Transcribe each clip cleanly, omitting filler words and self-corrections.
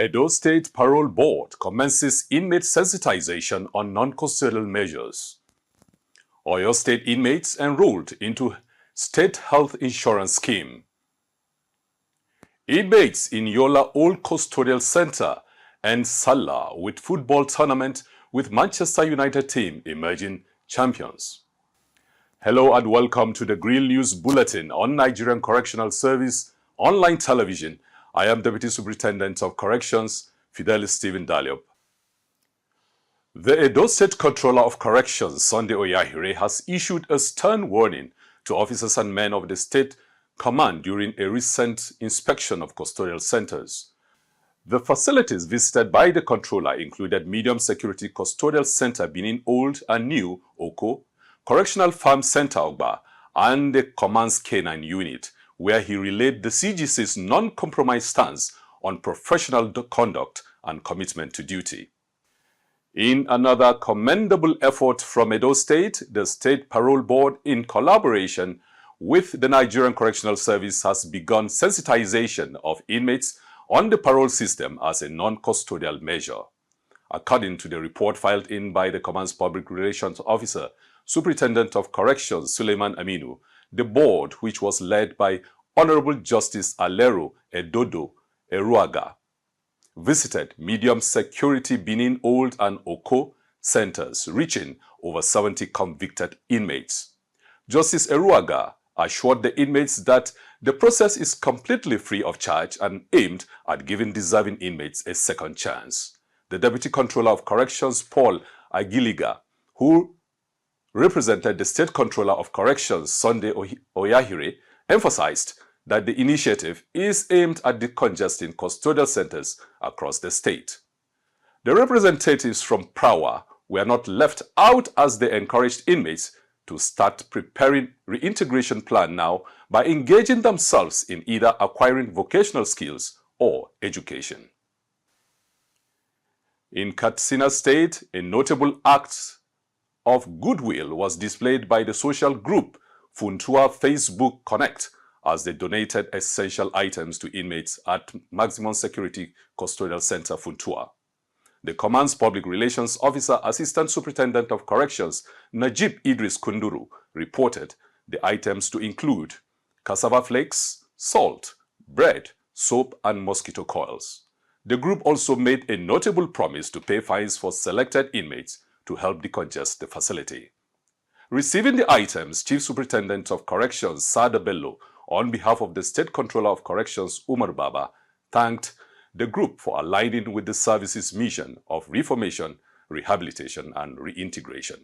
Edo State Parole Board commences inmate sensitization on non-custodial measures. Oyo State inmates enrolled into State Health Insurance Scheme. Inmates in Yola Old Custodial Center and Salah with football tournament with Manchester United team emerging champions. Hello and welcome to the Grill News Bulletin on Nigerian Correctional Service online television. I am Deputy Superintendent of Corrections, Fidelis Stephen Daliop. The Edo State Controller of Corrections, Sunday Oyahire, has issued a stern warning to officers and men of the state command during a recent inspection of custodial centers. The facilities visited by the controller included Medium Security Custodial Center Benin Old and New Oko, Correctional Farm Center Ogba, and the Command's K9 unit, where he relayed the CGC's non-compromise stance on professional conduct and commitment to duty. In another commendable effort from Edo State, the State Parole Board, in collaboration with the Nigerian Correctional Service, has begun sensitization of inmates on the parole system as a non-custodial measure. According to the report filed in by the Command's Public Relations Officer, Superintendent of Corrections Suleiman Aminu, the board, which was led by Honorable Justice Alero Edodo Eruaga, visited medium security Benin Old and Oko centers, reaching over 70 convicted inmates. Justice Eruaga assured the inmates that the process is completely free of charge and aimed at giving deserving inmates a second chance. The Deputy Controller of Corrections, Paul Agiliga, who represented the State Controller of Corrections, Sunday Oyahire, emphasized that the initiative is aimed at decongesting custodial centers across the state. The representatives from Prawa were not left out, as they encouraged inmates to start preparing reintegration plan now by engaging themselves in either acquiring vocational skills or education. In Katsina State, a notable act of goodwill was displayed by the social group Funtua Facebook Connect as they donated essential items to inmates at Maximum Security Custodial Center Funtua. The Command's Public Relations Officer, Assistant Superintendent of Corrections, Najib Idris Kunduru, reported the items to include cassava flakes, salt, bread, soap, and mosquito coils. The group also made a notable promise to pay fines for selected inmates to help decongest the facility. Receiving the items, Chief Superintendent of Corrections, Sada Bello, on behalf of the State Controller of Corrections, Umar Baba, thanked the group for aligning with the service's mission of reformation, rehabilitation, and reintegration.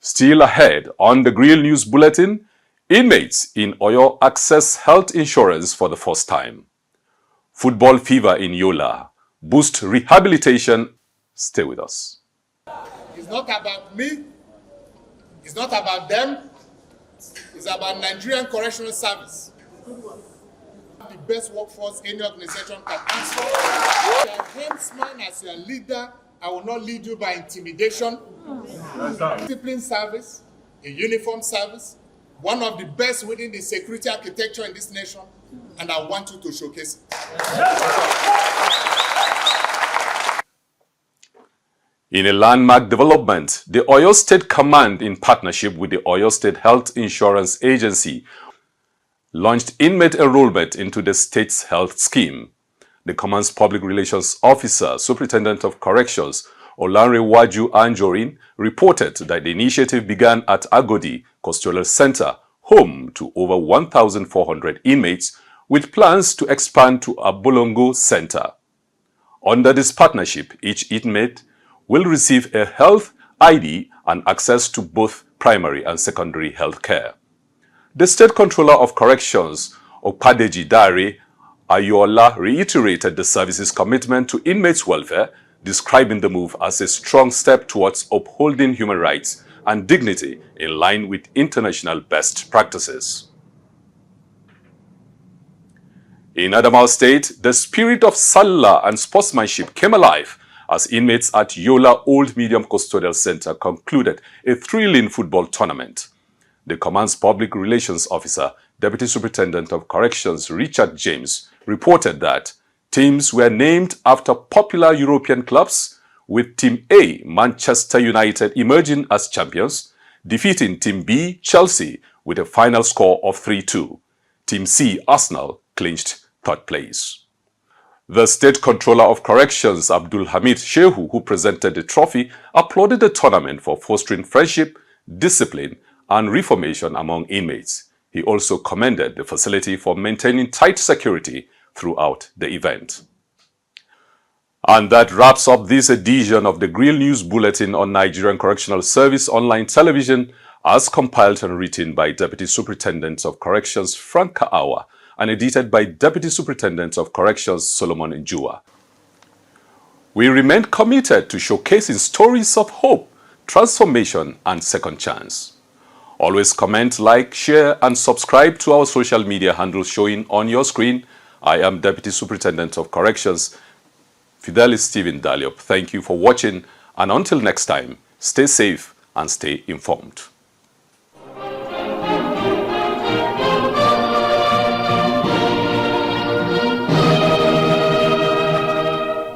Still ahead on the Grill News Bulletin, inmates in Oyo access health insurance for the first time. Football fever in Yola boost rehabilitation. Stay with us. It's not about me. It's not about them. It's about Nigerian Correctional Service. The best workforce any organization can ask for. As a headsman, as your leader, I will not lead you by intimidation. Discipline service, a uniform service, one of the best within the security architecture in this nation, and I want you to showcase it. In a landmark development, the Oyo State Command, in partnership with the Oyo State Health Insurance Agency, launched inmate enrollment into the state's health scheme. The Command's Public Relations Officer, Superintendent of Corrections, Olanrewaju Anjorin, reported that the initiative began at Agodi Custodial Center, home to over 1,400 inmates, with plans to expand to Abolongo Center. Under this partnership, each inmate will receive a health ID and access to both primary and secondary health care. The State Controller of Corrections, Opadeji Dare Ayola, reiterated the service's commitment to inmates' welfare, describing the move as a strong step towards upholding human rights and dignity in line with international best practices. In Adamawa State, the spirit of Salah and sportsmanship came alive as inmates at Yola Old Medium Custodial Center concluded a thrilling football tournament. The Command's Public Relations Officer, Deputy Superintendent of Corrections Richard James, reported that Teams were named after popular European clubs, with Team A, Manchester United, emerging as champions, defeating Team B, Chelsea, with a final score of 3-2. Team C, Arsenal, clinched third place. The State Controller of Corrections, Abdul Hamid Shehu, who presented the trophy, applauded the tournament for fostering friendship, discipline, and reformation among inmates. He also commended the facility for maintaining tight security throughout the event. And that wraps up this edition of the Grill News Bulletin on Nigerian Correctional Service online television, as compiled and written by Deputy Superintendent of Corrections Frank Kaawa and edited by Deputy Superintendent of Corrections Solomon Njua. We remain committed to showcasing stories of hope, transformation, and second chance. Always comment, like, share, and subscribe to our social media handles showing on your screen. I am Deputy Superintendent of Corrections, Fidelis Stephen Daliop. Thank you for watching, and until next time, stay safe and stay informed.